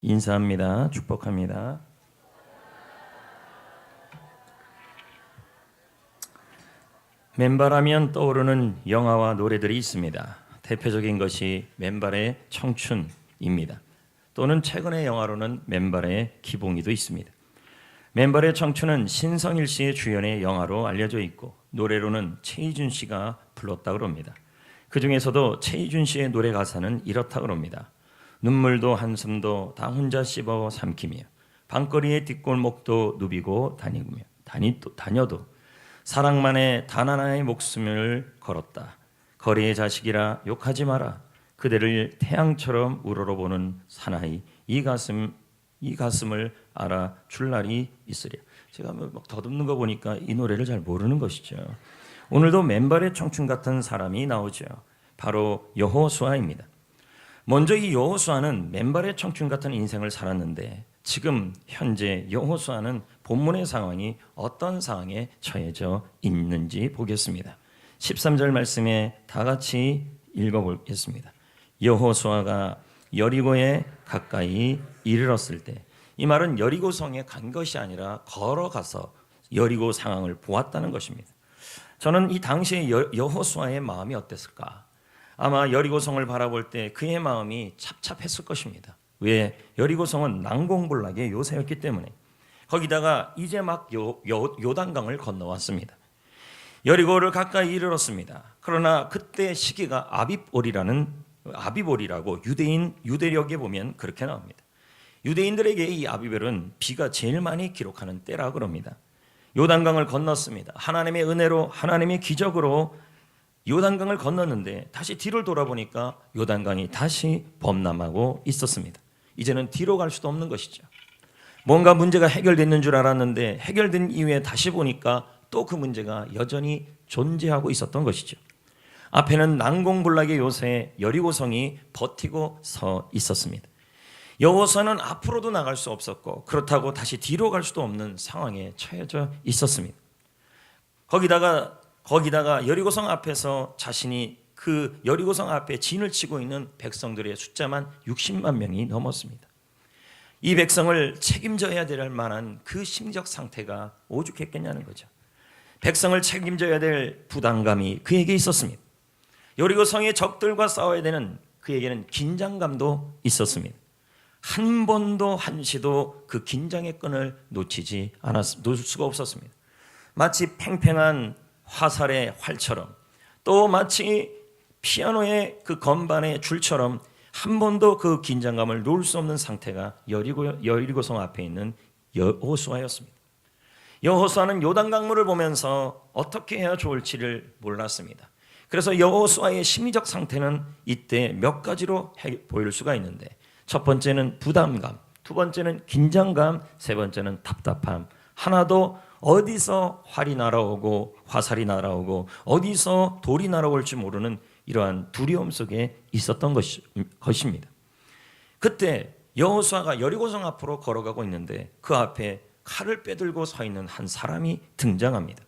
인사합니다. 축복합니다. 맨발하면 떠오르는 영화와 노래들이 있습니다. 대표적인 것이 맨발의 청춘입니다. 또는 최근의 영화로는 맨발의 기봉이도 있습니다. 맨발의 청춘은 신성일 씨의 주연의 영화로 알려져 있고 노래로는 최희준 씨가 불렀다고 합니다. 그 중에서도 최희준 씨의 노래 가사는 이렇다고 합니다. 눈물도 한숨도 다 혼자 씹어 삼키며 밤거리의 뒷골목도 누비고 다녀도 사랑만에 단 하나의 목숨을 걸었다. 거리의 자식이라 욕하지 마라. 그대를 태양처럼 우러러보는 사나이 이 가슴을 알아줄 날이 있으랴. 제가 막 더듬는 거 보니까 이 노래를 잘 모르는 것이죠. 오늘도 맨발의 청춘 같은 사람이 나오죠. 바로 여호수아입니다. 먼저 이 여호수아는 맨발의 청춘 같은 인생을 살았는데 지금 현재 여호수아는 본문의 상황이 어떤 상황에 처해져 있는지 보겠습니다. 13절 말씀에 다 같이 읽어보겠습니다. 여호수아가 여리고에 가까이 이르렀을 때, 이 말은 여리고성에 간 것이 아니라 걸어가서 여리고 상황을 보았다는 것입니다. 저는 이 당시에 여호수아의 마음이 어땠을까? 아마 여리고성을 바라볼 때 그의 마음이 찹찹했을 것입니다. 왜? 여리고성은 난공불락의 요새였기 때문에. 거기다가 이제 막 요단강을 건너왔습니다. 여리고를 가까이 이르렀습니다. 그러나 그때 시기가 아비볼이라고 유대력에 보면 그렇게 나옵니다. 유대인들에게 이 아비볼은 비가 제일 많이 기록하는 때라고 합니다. 요단강을 건넜습니다. 하나님의 은혜로, 하나님의 기적으로 요단강을 건넜는데 다시 뒤를 돌아보니까 요단강이 다시 범람하고 있었습니다. 이제는 뒤로 갈 수도 없는 것이죠. 뭔가 문제가 해결됐는 줄 알았는데 해결된 이후에 다시 보니까 또 그 문제가 여전히 존재하고 있었던 것이죠. 앞에는 난공불락의 요새 여리고성이 버티고 서 있었습니다. 여호수아는 앞으로도 나갈 수 없었고 그렇다고 다시 뒤로 갈 수도 없는 상황에 처해져 있었습니다. 거기다가 여리고성 앞에서 자신이 그 여리고성 앞에 진을 치고 있는 백성들의 숫자만 60만 명이 넘었습니다. 이 백성을 책임져야 될 만한 그 심적 상태가 오죽했겠냐는 거죠. 백성을 책임져야 될 부담감이 그에게 있었습니다. 여리고성의 적들과 싸워야 되는 그에게는 긴장감도 있었습니다. 한 번도 한시도 그 긴장의 끈을 놓을 수가 없었습니다. 마치 팽팽한 화살의 활처럼, 또 마치 피아노의 그 건반의 줄처럼 한 번도 그 긴장감을 놓을 수 없는 상태가 여리고성 앞에 있는 여호수아였습니다. 여호수아는 요단강물을 보면서 어떻게 해야 좋을지를 몰랐습니다. 그래서 여호수아의 심리적 상태는 이때 몇 가지로 보일 수가 있는데, 첫 번째는 부담감, 두 번째는 긴장감, 세 번째는 답답함. 하나도 어디서 활이 날아오고 화살이 날아오고 어디서 돌이 날아올지 모르는 이러한 두려움 속에 있었던 것입니다. 그때 여호수아가 여리고성 앞으로 걸어가고 있는데 그 앞에 칼을 빼들고 서 있는 한 사람이 등장합니다.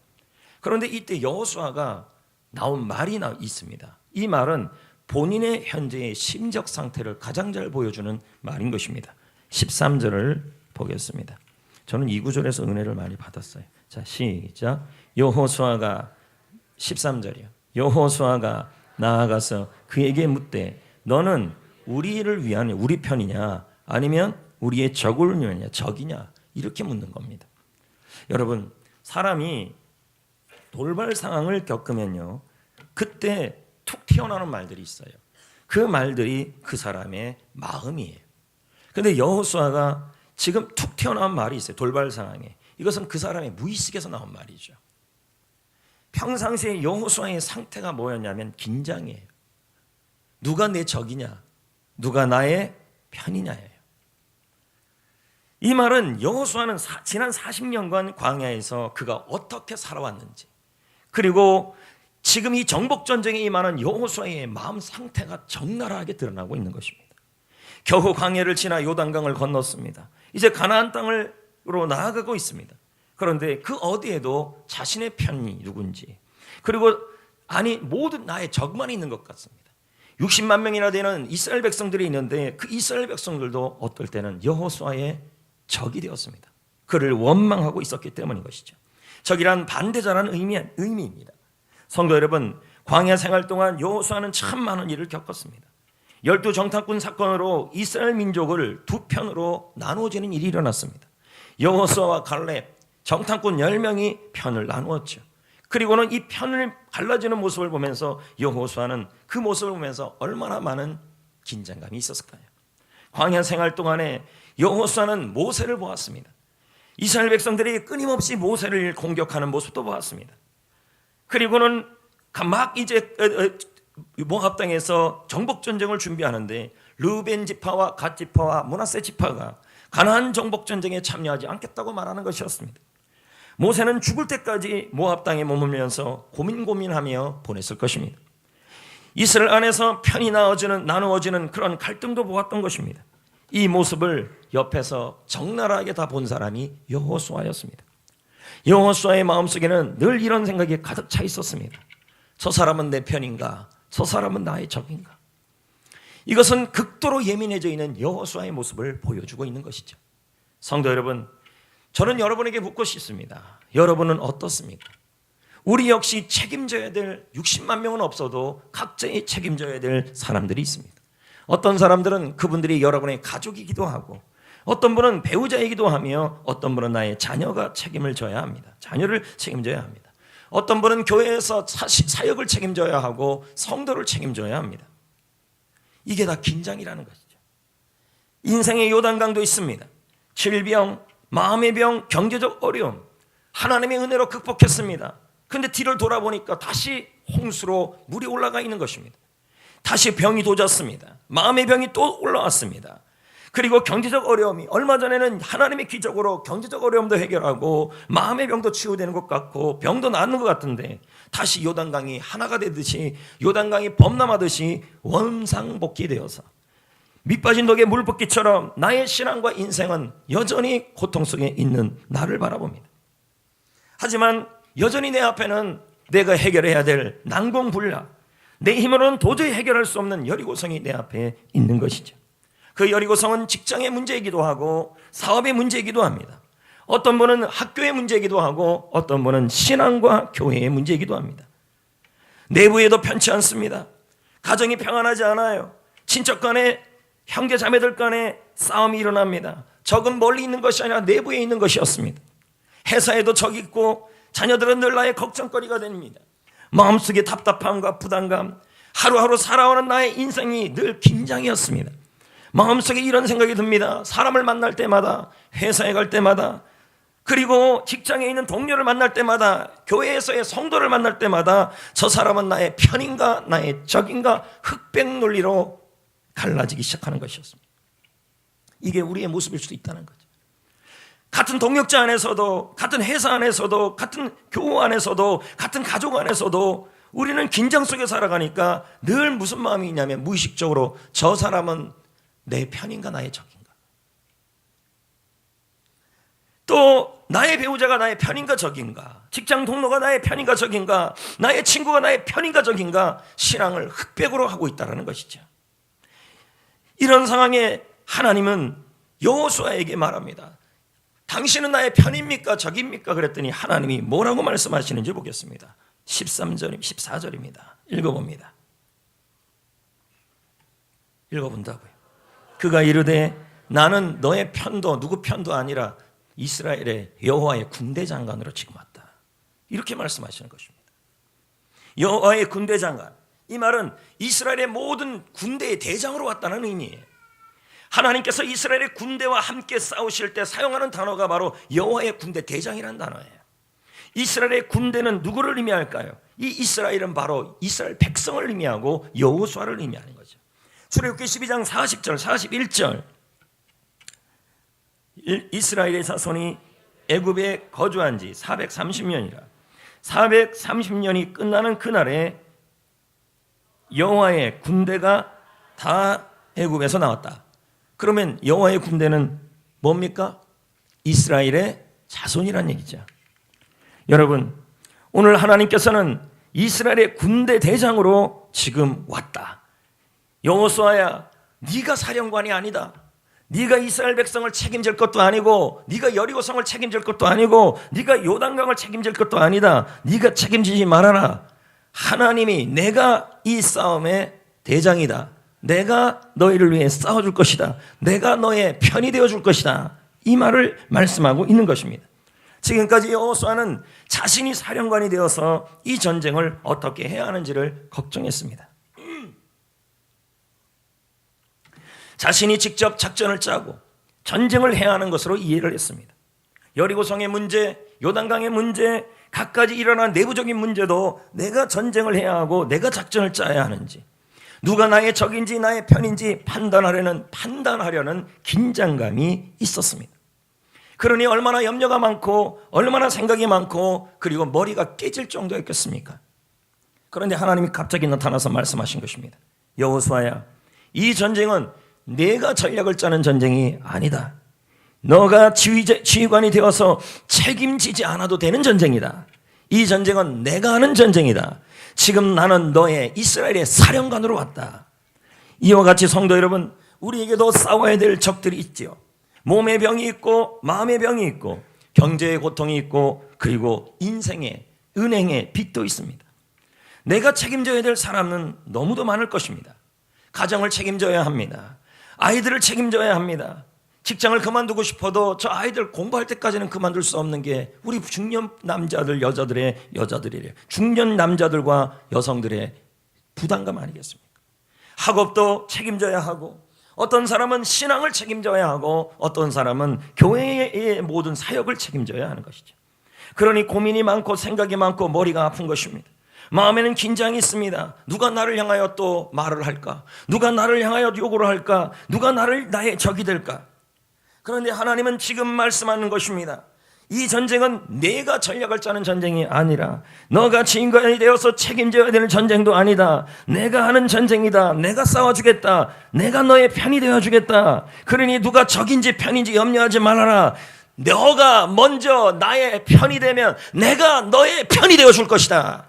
그런데 이때 여호수아가 나온 말이 있습니다. 이 말은 본인의 현재의 심적 상태를 가장 잘 보여주는 말인 것입니다. 13절을 보겠습니다. 저는 이 구절에서 은혜를 많이 받았어요. 자, 시작. 여호수아가 13절이요. 여호수아가 나아가서 그에게 묻되 너는 우리를 위한 우리 편이냐 아니면 우리의 적을 위하냐 적이냐 이렇게 묻는 겁니다. 여러분, 사람이 돌발 상황을 겪으면요, 그때 툭 튀어나오는 말들이 있어요. 그 말들이 그 사람의 마음이에요. 그런데 여호수아가 지금 툭 튀어나온 말이 있어요. 돌발 상황에. 이것은 그 사람의 무의식에서 나온 말이죠. 평상시에 여호수아의 상태가 뭐였냐면 긴장이에요. 누가 내 적이냐, 누가 나의 편이냐예요. 이 말은 여호수아는 지난 40년간 광야에서 그가 어떻게 살아왔는지, 그리고 지금 이 정복전쟁에 임하는 여호수아의 마음 상태가 적나라하게 드러나고 있는 것입니다. 겨우 광야를 지나 요단강을 건넜습니다. 이제 가나안 땅으로 나아가고 있습니다. 그런데 그 어디에도 자신의 편이 누군지, 그리고 모든 나의 적만 있는 것 같습니다. 60만 명이나 되는 이스라엘 백성들이 있는데 그 이스라엘 백성들도 어떨 때는 여호수아의 적이 되었습니다. 그를 원망하고 있었기 때문인 것이죠. 적이란 반대자라는 의미입니다. 성도 여러분, 광야 생활 동안 여호수아는 참 많은 일을 겪었습니다. 12정탐꾼 사건으로 이스라엘 민족을 두 편으로 나누어지는 일이 일어났습니다. 여호수아와 갈렙, 정탐꾼 10명이 편을 나누었죠. 그리고는 이 편을 갈라지는 모습을 보면서 여호수아는 그 모습을 보면서 얼마나 많은 긴장감이 있었을까요? 광야 생활 동안에 여호수아는 모세를 보았습니다. 이스라엘 백성들이 끊임없이 모세를 공격하는 모습도 보았습니다. 그리고는 막 이제 모압 땅에서 정복 전쟁을 준비하는데 르벤 지파와 갓 지파와 므낫세 지파가 가나안 정복 전쟁에 참여하지 않겠다고 말하는 것이었습니다. 모세는 죽을 때까지 모압 땅에 머물면서 고민하며 보냈을 것입니다. 이스라엘 안에서 편이 나누어지는 그런 갈등도 보았던 것입니다. 이 모습을 옆에서 적나라하게 다 본 사람이 여호수아였습니다. 여호수아의 마음속에는 늘 이런 생각이 가득 차 있었습니다. 저 사람은 내 편인가? 저 사람은 나의 적인가? 이것은 극도로 예민해져 있는 여호수아의 모습을 보여주고 있는 것이죠. 성도 여러분, 저는 여러분에게 묻고 싶습니다. 여러분은 어떻습니까? 우리 역시 책임져야 될 60만 명은 없어도 각자의 책임져야 될 사람들이 있습니다. 어떤 사람들은 그분들이 여러분의 가족이기도 하고, 어떤 분은 배우자이기도 하며, 어떤 분은 나의 자녀가 책임을 져야 합니다. 자녀를 책임져야 합니다. 어떤 분은 교회에서 사역을 책임져야 하고 성도를 책임져야 합니다. 이게 다 긴장이라는 것이죠. 인생의 요단강도 있습니다. 질병, 마음의 병, 경제적 어려움, 하나님의 은혜로 극복했습니다. 그런데 뒤를 돌아보니까 다시 홍수로 물이 올라가 있는 것입니다. 다시 병이 도졌습니다. 마음의 병이 또 올라왔습니다. 그리고 경제적 어려움이, 얼마 전에는 하나님의 기적으로 경제적 어려움도 해결하고 마음의 병도 치유되는 것 같고 병도 낫는 것 같은데 다시 요단강이 하나가 되듯이, 요단강이 범람하듯이 원상복귀되어서 밑빠진 독에 물 붓기처럼 나의 신앙과 인생은 여전히 고통 속에 있는 나를 바라봅니다. 하지만 여전히 내 앞에는 내가 해결해야 될 난공불락, 내 힘으로는 도저히 해결할 수 없는 여리고성이 내 앞에 있는 것이죠. 그 여리고성은 직장의 문제이기도 하고 사업의 문제이기도 합니다. 어떤 분은 학교의 문제이기도 하고 어떤 분은 신앙과 교회의 문제이기도 합니다. 내부에도 편치 않습니다. 가정이 평안하지 않아요. 친척 간에, 형제 자매들 간에 싸움이 일어납니다. 적은 멀리 있는 것이 아니라 내부에 있는 것이었습니다. 회사에도 적이 있고 자녀들은 늘 나의 걱정거리가 됩니다. 마음속에 답답함과 부담감, 하루하루 살아오는 나의 인생이 늘 긴장이었습니다. 마음속에 이런 생각이 듭니다. 사람을 만날 때마다, 회사에 갈 때마다, 그리고 직장에 있는 동료를 만날 때마다, 교회에서의 성도를 만날 때마다 저 사람은 나의 편인가 나의 적인가 흑백 논리로 갈라지기 시작하는 것이었습니다. 이게 우리의 모습일 수도 있다는 거죠. 같은 동역자 안에서도, 같은 회사 안에서도, 같은 교우 안에서도, 같은 가족 안에서도 우리는 긴장 속에 살아가니까 늘 무슨 마음이 있냐면 무의식적으로 저 사람은 내 편인가 나의 적인가, 또 나의 배우자가 나의 편인가 적인가, 직장 동료가 나의 편인가 적인가, 나의 친구가 나의 편인가 적인가, 신앙을 흑백으로 하고 있다는 것이죠. 이런 상황에 하나님은 여호수아에게 말합니다. 당신은 나의 편입니까 적입니까? 그랬더니 하나님이 뭐라고 말씀하시는지 보겠습니다. 13절, 14절입니다. 읽어봅니다. 읽어본다고요. 그가 이르되 나는 너의 편도 누구 편도 아니라 이스라엘의 여호와의 군대 장관으로 지금 왔다. 이렇게 말씀하시는 것입니다. 여호와의 군대 장관, 이 말은 이스라엘의 모든 군대의 대장으로 왔다는 의미예요. 하나님께서 이스라엘의 군대와 함께 싸우실 때 사용하는 단어가 바로 여호와의 군대 대장이라는 단어예요. 이스라엘의 군대는 누구를 의미할까요? 이 이스라엘은 바로 이스라엘 백성을 의미하고 여호수아를 의미하는 거죠. 출애굽기 12장 40절 41절, 이스라엘의 자손이 애굽에 거주한 지 430년이라 430년이 끝나는 그날에 여호와의 군대가 다 애굽에서 나왔다. 그러면 여호와의 군대는 뭡니까? 이스라엘의 자손이란 얘기죠. 여러분, 오늘 하나님께서는 이스라엘의 군대 대장으로 지금 왔다. 여호수아야, 네가 사령관이 아니다. 네가 이스라엘 백성을 책임질 것도 아니고, 네가 여리고성을 책임질 것도 아니고, 네가 요단강을 책임질 것도 아니다. 네가 책임지지 말아라. 하나님이 내가 이 싸움의 대장이다. 내가 너희를 위해 싸워줄 것이다. 내가 너의 편이 되어줄 것이다. 이 말을 말씀하고 있는 것입니다. 지금까지 여호수아는 자신이 사령관이 되어서 이 전쟁을 어떻게 해야 하는지를 걱정했습니다. 자신이 직접 작전을 짜고 전쟁을 해야 하는 것으로 이해를 했습니다. 여리고성의 문제, 요단강의 문제, 갖가지 일어난 내부적인 문제도 내가 전쟁을 해야 하고 내가 작전을 짜야 하는지, 누가 나의 적인지 나의 편인지 판단하려는 긴장감이 있었습니다. 그러니 얼마나 염려가 많고 얼마나 생각이 많고 그리고 머리가 깨질 정도였겠습니까? 그런데 하나님이 갑자기 나타나서 말씀하신 것입니다. 여호수아야, 이 전쟁은 내가 전략을 짜는 전쟁이 아니다. 너가 지휘관이 되어서 책임지지 않아도 되는 전쟁이다. 이 전쟁은 내가 하는 전쟁이다. 지금 나는 너의 이스라엘의 사령관으로 왔다. 이와 같이 성도 여러분, 우리에게도 싸워야 될 적들이 있지요. 몸의 병이 있고 마음의 병이 있고 경제의 고통이 있고 그리고 인생의 은행의 빚도 있습니다. 내가 책임져야 될 사람은 너무도 많을 것입니다. 가정을 책임져야 합니다. 아이들을 책임져야 합니다. 직장을 그만두고 싶어도 저 아이들 공부할 때까지는 그만둘 수 없는 게 우리 중년 남자들 여자들이래. 중년 남자들과 여성들의 부담감 아니겠습니까? 학업도 책임져야 하고, 어떤 사람은 신앙을 책임져야 하고, 어떤 사람은 교회의 모든 사역을 책임져야 하는 것이죠. 그러니 고민이 많고 생각이 많고 머리가 아픈 것입니다. 마음에는 긴장이 있습니다. 누가 나를 향하여 또 말을 할까? 누가 나를 향하여 요구를 할까? 누가 나의 적이 될까? 그런데 하나님은 지금 말씀하는 것입니다. 이 전쟁은 내가 전략을 짜는 전쟁이 아니라, 너가 지휘관이 되어서 책임져야 되는 전쟁도 아니다. 내가 하는 전쟁이다. 내가 싸워주겠다. 내가 너의 편이 되어주겠다. 그러니 누가 적인지 편인지 염려하지 말아라. 너가 먼저 나의 편이 되면 내가 너의 편이 되어줄 것이다.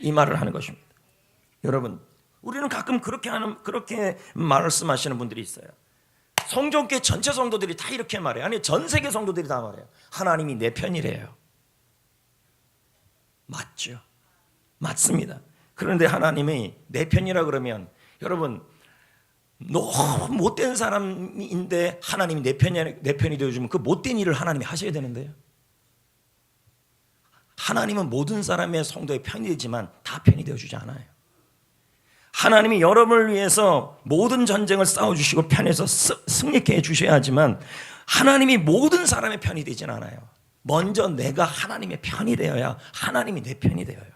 이 말을 하는 것입니다. 여러분, 우리는 가끔 그렇게 말씀하시는 분들이 있어요. 성전교회 전체 성도들이 다 이렇게 말해요. 아니, 전 세계 성도들이 다 말해요. 하나님이 내 편이래요. 맞죠? 맞습니다. 그런데 하나님이 내 편이라 그러면, 여러분, 너무 못된 사람인데 하나님이 내 편이 되어주면 그 못된 일을 하나님이 하셔야 되는데요. 하나님은 모든 사람의 성도의 편이 되지만 다 편이 되어주지 않아요. 하나님이 여러분을 위해서 모든 전쟁을 싸워주시고 편에서 승리케 해주셔야 하지만, 하나님이 모든 사람의 편이 되진 않아요. 먼저 내가 하나님의 편이 되어야 하나님이 내 편이 되어요.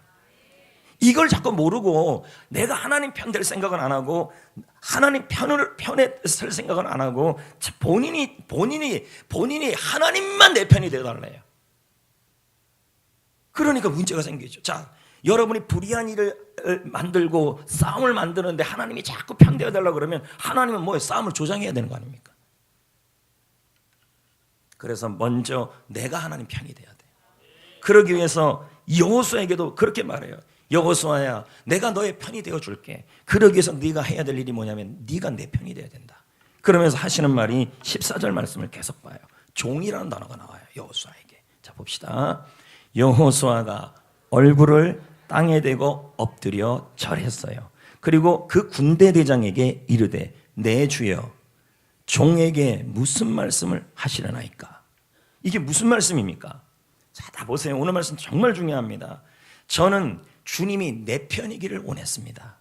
이걸 자꾸 모르고 내가 하나님 편 될 생각은 안 하고, 하나님 편에 설 생각은 안 하고, 본인이 하나님만 내 편이 되어달래요. 그러니까 문제가 생기죠. 자, 여러분이 불의한 일을 만들고 싸움을 만드는데 하나님이 자꾸 편되어 달라고 그러면 하나님은 뭐예요? 싸움을 조장해야 되는 거 아닙니까? 그래서 먼저 내가 하나님 편이 돼야 돼요. 그러기 위해서 여호수아에게도 그렇게 말해요. 여호수아야, 내가 너의 편이 되어줄게. 그러기 위해서 네가 해야 될 일이 뭐냐면 네가 내 편이 돼야 된다. 그러면서 하시는 말이 14절 말씀을 계속 봐요. 종이라는 단어가 나와요. 여호수아에게. 자, 봅시다. 여호수아가 얼굴을 땅에 대고 엎드려 절했어요. 그리고 그 군대 대장에게 이르되, 내 주여, 종에게 무슨 말씀을 하시려나이까? 이게 무슨 말씀입니까? 자, 다 보세요. 오늘 말씀 정말 중요합니다. 저는 주님이 내 편이기를 원했습니다.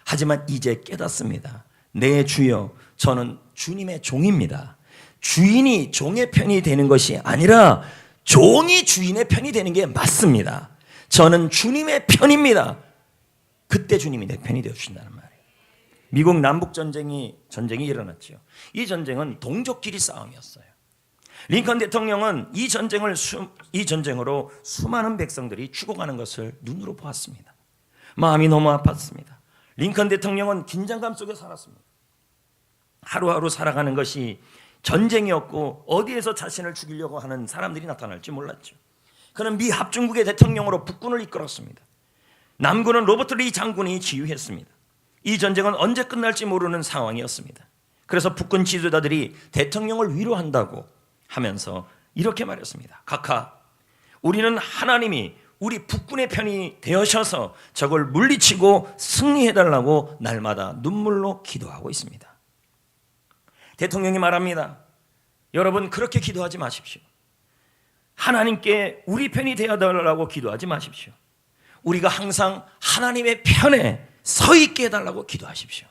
하지만 이제 깨닫습니다. 내 주여, 저는 주님의 종입니다. 주인이 종의 편이 되는 것이 아니라 종이 주인의 편이 되는 게 맞습니다. 저는 주님의 편입니다. 그때 주님이 내 편이 되어주신다는 말이에요. 미국 남북전쟁이 일어났죠. 이 전쟁은 동족끼리 싸움이었어요. 링컨 대통령은 이 전쟁으로 수많은 백성들이 죽어가는 것을 눈으로 보았습니다. 마음이 너무 아팠습니다. 링컨 대통령은 긴장감 속에 살았습니다. 하루하루 살아가는 것이 전쟁이었고, 어디에서 자신을 죽이려고 하는 사람들이 나타날지 몰랐죠. 그는 미 합중국의 대통령으로 북군을 이끌었습니다. 남군은 로버트 리 장군이 지휘했습니다. 이 전쟁은 언제 끝날지 모르는 상황이었습니다. 그래서 북군 지도자들이 대통령을 위로한다고 하면서 이렇게 말했습니다. 각하, 우리는 하나님이 우리 북군의 편이 되어셔서 적을 물리치고 승리해달라고 날마다 눈물로 기도하고 있습니다. 대통령이 말합니다. 여러분, 그렇게 기도하지 마십시오. 하나님께 우리 편이 되어달라고 기도하지 마십시오. 우리가 항상 하나님의 편에 서 있게 해달라고 기도하십시오.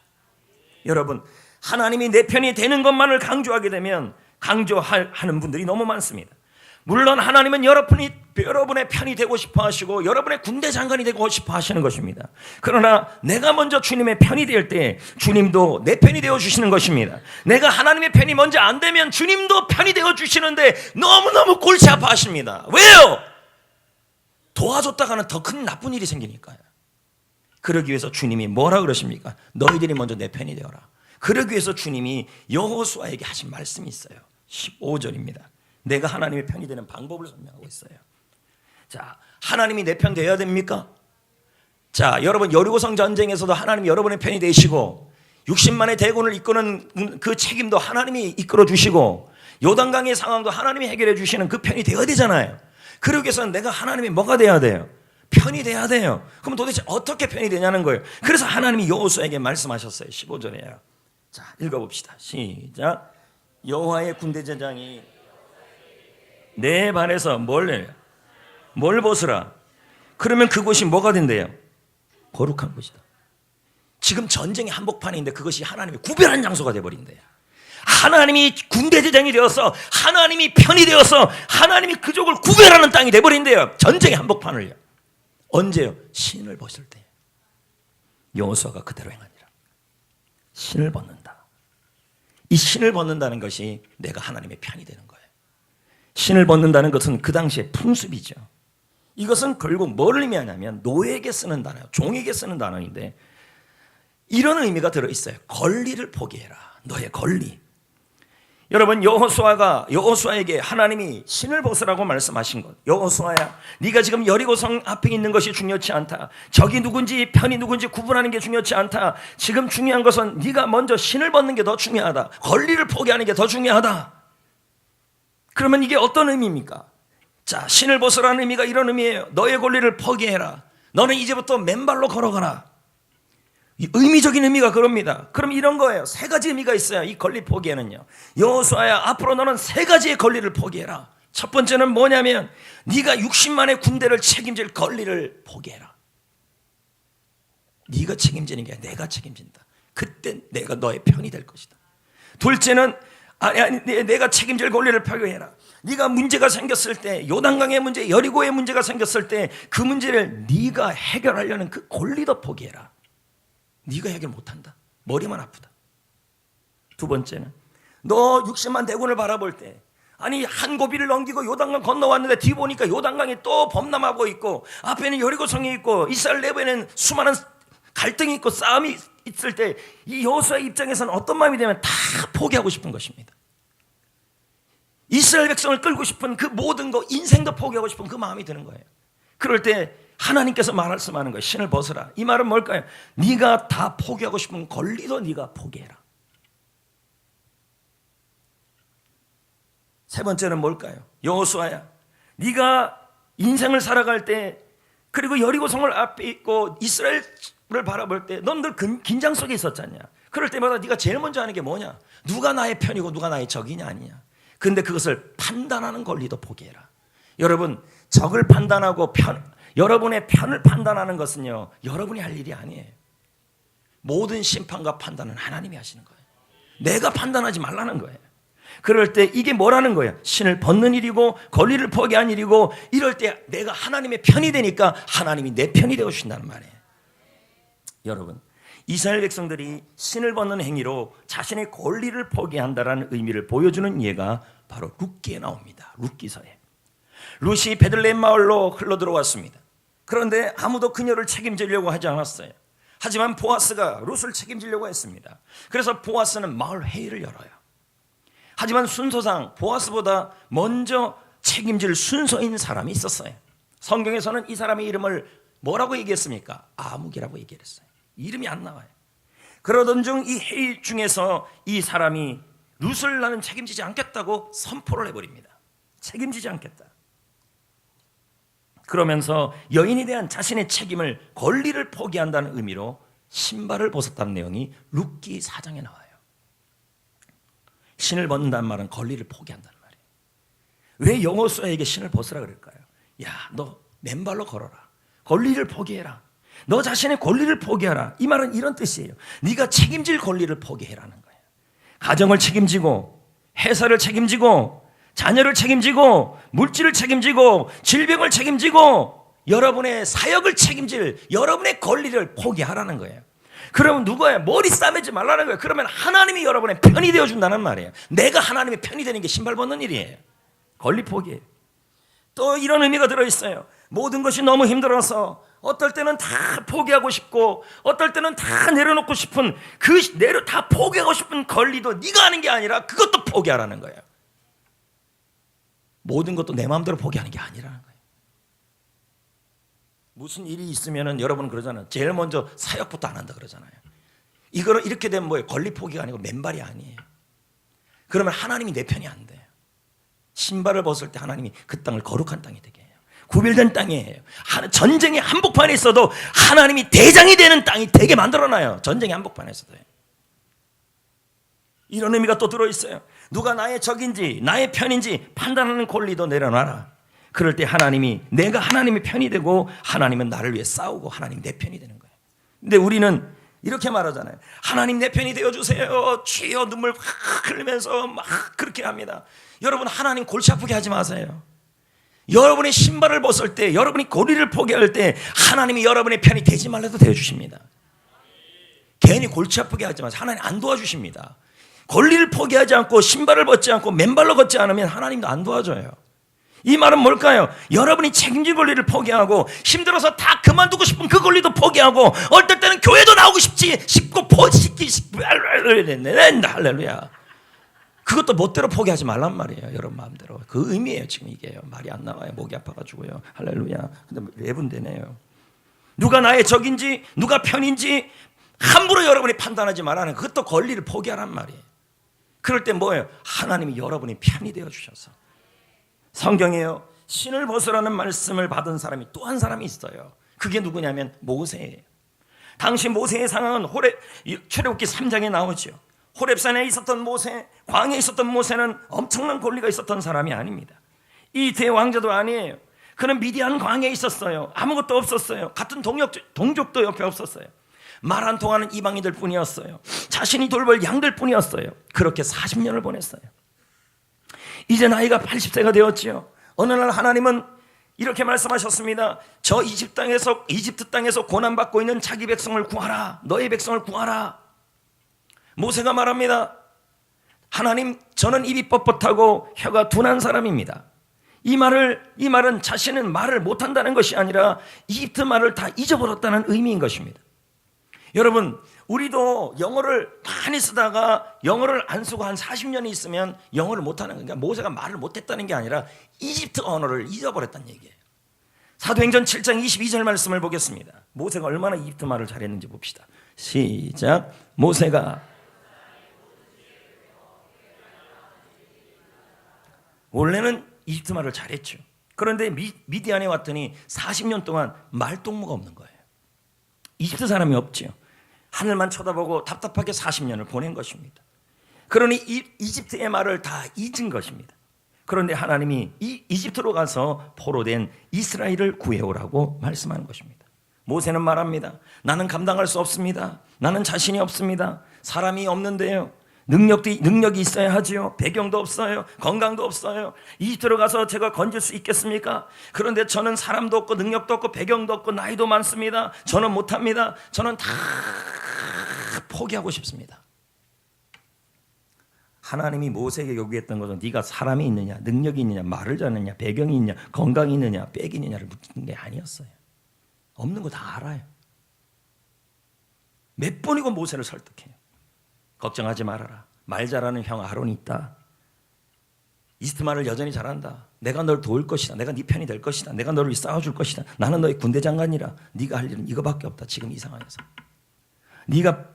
여러분, 하나님이 내 편이 되는 것만을 강조하게 되면 강조하는 분들이 너무 많습니다. 물론 하나님은 여러분의 편이 되고 싶어 하시고 여러분의 군대 장관이 되고 싶어 하시는 것입니다. 그러나 내가 먼저 주님의 편이 될 때 주님도 내 편이 되어 주시는 것입니다. 내가 하나님의 편이 먼저 안 되면 주님도 편이 되어 주시는데 너무너무 골치 아파하십니다. 왜요? 도와줬다가는 더 큰 나쁜 일이 생기니까요. 그러기 위해서 주님이 뭐라 그러십니까? 너희들이 먼저 내 편이 되어라. 그러기 위해서 주님이 여호수아에게 하신 말씀이 있어요. 15절입니다. 내가 하나님의 편이 되는 방법을 설명하고 있어요. 자, 하나님이 내 편 되어야 됩니까? 자, 여러분, 여리고성 전쟁에서도 하나님이 여러분의 편이 되시고 60만의 대군을 이끄는 그 책임도 하나님이 이끌어 주시고 요단강의 상황도 하나님이 해결해 주시는 그 편이 되어야 되잖아요. 그러기 위해서는 내가 하나님이 뭐가 돼야 돼요? 편이 돼야 돼요. 그럼 도대체 어떻게 편이 되냐는 거예요. 그래서 하나님이 여호수아에게 말씀하셨어요. 15절에요. 자, 읽어봅시다. 시작. 여호와의 군대제장이 내 발에서 뭘 벗으라. 그러면 그곳이 뭐가 된대요? 거룩한 곳이다. 지금 전쟁의 한복판인데 그것이 하나님의 구별한 장소가 돼버린대요. 하나님이 군대대장이 되어서 하나님이 편이 되어서 하나님이 그족을 구별하는 땅이 돼버린대요. 전쟁의 한복판을요. 언제요? 신을 벗을 때. 여호수아가 그대로 행하니라. 신을 벗는다. 이 신을 벗는다는 것이 내가 하나님의 편이 되는 거예요. 신을 벗는다는 것은 그 당시의 풍습이죠. 이것은 결국 뭘 의미하냐면 노예에게 쓰는 단어예요. 종에게 쓰는 단어인데 이런 의미가 들어있어요. 권리를 포기해라. 너의 권리. 여러분, 여호수아에게 하나님이 신을 벗으라고 말씀하신 것. 여호수아야, 네가 지금 여리고성 앞에 있는 것이 중요치 않다. 적이 누군지 편이 누군지 구분하는 게 중요치 않다. 지금 중요한 것은 네가 먼저 신을 벗는 게 더 중요하다. 권리를 포기하는 게 더 중요하다. 그러면 이게 어떤 의미입니까? 자, 신을 벗으라는 의미가 이런 의미예요. 너의 권리를 포기해라. 너는 이제부터 맨발로 걸어가라. 이 의미적인 의미가 그럽니다. 그럼 이런 거예요. 세 가지 의미가 있어요. 이 권리 포기에는요. 여호수아야, 앞으로 너는 세 가지의 권리를 포기해라. 첫 번째는 뭐냐면 네가 60만의 군대를 책임질 권리를 포기해라. 네가 책임지는 게 아니라 내가 책임진다. 그때 내가 너의 편이 될 것이다. 둘째는 내가 책임질 권리를 포기해라. 네가 문제가 생겼을 때, 요단강의 문제, 여리고의 문제가 생겼을 때 그 문제를 네가 해결하려는 그 권리도 포기해라. 네가 해결 못한다. 머리만 아프다. 두 번째는 너 60만 대군을 바라볼 때, 아니 한 고비를 넘기고 요단강 건너왔는데 뒤 보니까 요단강이 또 범람하고 있고 앞에는 여리고성이 있고 이스라엘 내부에는 수많은 갈등이 있고 싸움이 있을 때 이 여호수아의 입장에서는 어떤 마음이 되면 다 포기하고 싶은 것입니다. 이스라엘 백성을 끌고 싶은 그 모든 거, 인생도 포기하고 싶은 그 마음이 드는 거예요. 그럴 때 하나님께서 말씀하는 거예요. 신을 벗으라. 이 말은 뭘까요? 네가 다 포기하고 싶은 권리도 네가 포기해라. 세 번째는 뭘까요? 여호수아야, 네가 인생을 살아갈 때, 그리고 여리고성을 앞에 있고 이스라엘을 바라볼 때 넌 늘 긴장 속에 있었잖냐. 그럴 때마다 네가 제일 먼저 하는 게 뭐냐? 누가 나의 편이고 누가 나의 적이냐 아니냐. 근데 그것을 판단하는 권리도 포기해라. 여러분, 적을 판단하고 여러분의 편을 판단하는 것은요, 여러분이 할 일이 아니에요. 모든 심판과 판단은 하나님이 하시는 거예요. 내가 판단하지 말라는 거예요. 그럴 때 이게 뭐라는 거예요? 신을 벗는 일이고 권리를 포기한 일이고, 이럴 때 내가 하나님의 편이 되니까 하나님이 내 편이 되어 주신다는 말이에요. 여러분, 이스라엘 백성들이 신을 벗는 행위로 자신의 권리를 포기한다라는 의미를 보여주는 예가 바로 룻기에 나옵니다. 룻기서에. 룻이 베들레헴 마을로 흘러들어왔습니다. 그런데 아무도 그녀를 책임지려고 하지 않았어요. 하지만 보아스가 룻을 책임지려고 했습니다. 그래서 보아스는 마을 회의를 열어요. 하지만 순서상 보아스보다 먼저 책임질 순서인 사람이 있었어요. 성경에서는 이 사람의 이름을 뭐라고 얘기했습니까? 아묵이라고 얘기했어요. 이름이 안 나와요. 그러던 중 이 회의 중에서 이 사람이 룻을 나는 책임지지 않겠다고 선포를 해버립니다. 책임지지 않겠다. 그러면서 여인에 대한 자신의 책임을, 권리를 포기한다는 의미로 신발을 벗었다는 내용이 룻기 4장에 나와요. 신을 벗는다는 말은 권리를 포기한다는 말이에요. 왜 여호수아에게 신을 벗으라 그럴까요? 야, 너 맨발로 걸어라. 권리를 포기해라. 너 자신의 권리를 포기하라. 이 말은 이런 뜻이에요. 네가 책임질 권리를 포기해라는 거예요. 가정을 책임지고, 회사를 책임지고, 자녀를 책임지고, 물질을 책임지고, 질병을 책임지고, 여러분의 사역을 책임질 여러분의 권리를 포기하라는 거예요. 그러면 누구예요? 머리 싸매지 말라는 거예요. 그러면 하나님이 여러분의 편이 되어준다는 말이에요. 내가 하나님의 편이 되는 게 신발 벗는 일이에요. 권리 포기예요. 또 이런 의미가 들어있어요. 모든 것이 너무 힘들어서 어떨 때는 다 포기하고 싶고, 어떨 때는 다 내려놓고 싶은, 다 포기하고 싶은 권리도 네가 하는 게 아니라 그것도 포기하라는 거예요. 모든 것도 내 마음대로 포기하는 게 아니라는 거예요. 무슨 일이 있으면은 여러분 그러잖아요. 제일 먼저 사역부터 안 한다 그러잖아요. 이거는 이렇게 되면 뭐예요? 권리 포기가 아니고 맨발이 아니에요. 그러면 하나님이 내 편이 안 돼요. 신발을 벗을 때 하나님이 그 땅을 거룩한 땅이 되게 해요. 구별된 땅이에요. 전쟁의 한복판에 있어도 하나님이 대장이 되는 땅이 되게 만들어놔요. 전쟁의 한복판에서도요. 이런 의미가 또 들어있어요. 누가 나의 적인지 나의 편인지 판단하는 권리도 내려놔라. 그럴 때 하나님이, 내가 하나님의 편이 되고 하나님은 나를 위해 싸우고 하나님 내 편이 되는 거예요. 근데 우리는 이렇게 말하잖아요. 하나님 내 편이 되어주세요. 주여, 눈물 흘리면서 막 그렇게 합니다. 여러분, 하나님 골치 아프게 하지 마세요. 여러분의 신발을 벗을 때, 여러분이 고리를 포기할 때 하나님이 여러분의 편이 되지 말라도 되어주십니다. 괜히 골치 아프게 하지 마세요. 하나님 안 도와주십니다. 권리를 포기하지 않고 신발을 벗지 않고 맨발로 걷지 않으면 하나님도 안 도와줘요. 이 말은 뭘까요? 여러분이 책임질 권리를 포기하고, 힘들어서 다 그만두고 싶은 그 권리도 포기하고, 어떨 때는 교회도 나오고 싶고 할렐루야. 그것도 멋대로 포기하지 말란 말이에요. 여러분 마음대로. 그 의미예요. 지금 이게요. 말이 안 나와요. 목이 아파가지고요. 할렐루야. 근데 랩은 되네요. 누가 나의 적인지 누가 편인지 함부로 여러분이 판단하지 말라는, 그것도 권리를 포기하란 말이에요. 그럴 때 뭐예요? 하나님이 여러분이 편이 되어주셔서. 성경에요, 신을 벗으라는 말씀을 받은 사람이 또 한 사람이 있어요. 그게 누구냐면 모세예요. 당시 모세의 상황은 출애굽기 3장에 나오죠. 호렙산에 있었던 모세, 광야에 있었던 모세는 엄청난 권리가 있었던 사람이 아닙니다. 이 대왕자도 아니에요. 그는 미디안 광야에 있었어요. 아무것도 없었어요. 같은 동족도 옆에 없었어요. 말 안 통하는 이방인들 뿐이었어요. 자신이 돌볼 양들 뿐이었어요. 그렇게 40년을 보냈어요. 이제 나이가 80세가 되었지요. 어느 날 하나님은 이렇게 말씀하셨습니다. 저 이집트 땅에서 고난받고 있는 자기 백성을 구하라. 너의 백성을 구하라. 모세가 말합니다. 하나님, 저는 입이 뻣뻣하고 혀가 둔한 사람입니다. 이 말은 자신은 말을 못한다는 것이 아니라 이집트 말을 다 잊어버렸다는 의미인 것입니다. 여러분, 우리도 영어를 많이 쓰다가 영어를 안 쓰고 한 40년이 있으면 영어를 못하는 거니까, 모세가 말을 못했다는 게 아니라 이집트 언어를 잊어버렸다는 얘기예요. 사도행전 7장 22절 말씀을 보겠습니다. 모세가 얼마나 이집트 말을 잘했는지 봅시다. 시작. 모세가 원래는 이집트 말을 잘했죠. 그런데 미디안에 왔더니 40년 동안 말동무가 없는 거예요. 이집트 사람이 없죠. 하늘만 쳐다보고 답답하게 40년을 보낸 것입니다. 그러니 이집트의 말을 다 잊은 것입니다. 그런데 하나님이 이집트로 가서 포로된 이스라엘을 구해오라고 말씀하는 것입니다. 모세는 말합니다. 나는 감당할 수 없습니다. 나는 자신이 없습니다. 사람이 없는데요. 능력이 있어야 하지요. 배경도 없어요. 건강도 없어요. 이집트로 가서 제가 건질 수 있겠습니까? 그런데 저는 사람도 없고 능력도 없고 배경도 없고 나이도 많습니다. 저는 못합니다. 저는 다 포기하고 싶습니다. 하나님이 모세에게 요구했던 것은 네가 사람이 있느냐, 능력이 있느냐, 말을 잘하느냐, 배경이 있느냐, 건강이 있느냐, 빽이 있느냐를 묻는 게 아니었어요. 없는 거 다 알아요. 몇 번이고 모세를 설득해요. 걱정하지 말아라. 말 잘하는 형 아론이 있다. 이집트 말을 여전히 잘한다. 내가 널 도울 것이다. 내가 네 편이 될 것이다. 내가 너를 싸워줄 것이다. 나는 너의 군대 장관이라. 네가 할 일은 이거밖에 없다. 지금 이 상황에서. 네가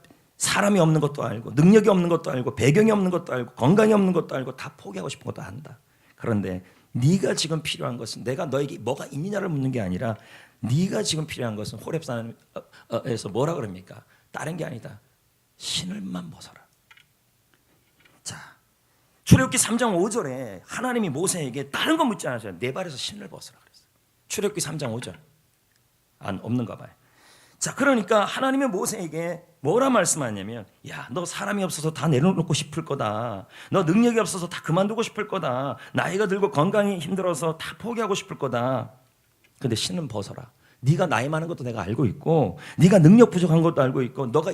사람이 없는 것도 알고 능력이 없는 것도 알고 배경이 없는 것도 알고 건강이 없는 것도 알고 다 포기하고 싶은 것도 안다. 그런데 네가 지금 필요한 것은 내가 너에게 뭐가 있느냐를 묻는 게 아니라 네가 지금 필요한 것은 호렙산에서 뭐라 그럽니까? 다른 게 아니다. 신을만 벗어라. 자, 출애굽기 3장 5절에 하나님이 모세에게 다른 거 묻지 않으셔요. 네 발에서 신을 벗어라 그랬어요. 출애굽기 3장 5절. 없는가 봐요. 자, 그러니까 하나님의 모세에게 뭐라 말씀하냐면, 야, 너 사람이 없어서 다 내려놓고 싶을 거다. 너 능력이 없어서 다 그만두고 싶을 거다. 나이가 들고 건강이 힘들어서 다 포기하고 싶을 거다. 근데 신은 벗어라. 네가 나이 많은 것도 내가 알고 있고, 네가 능력 부족한 것도 알고 있고, 너가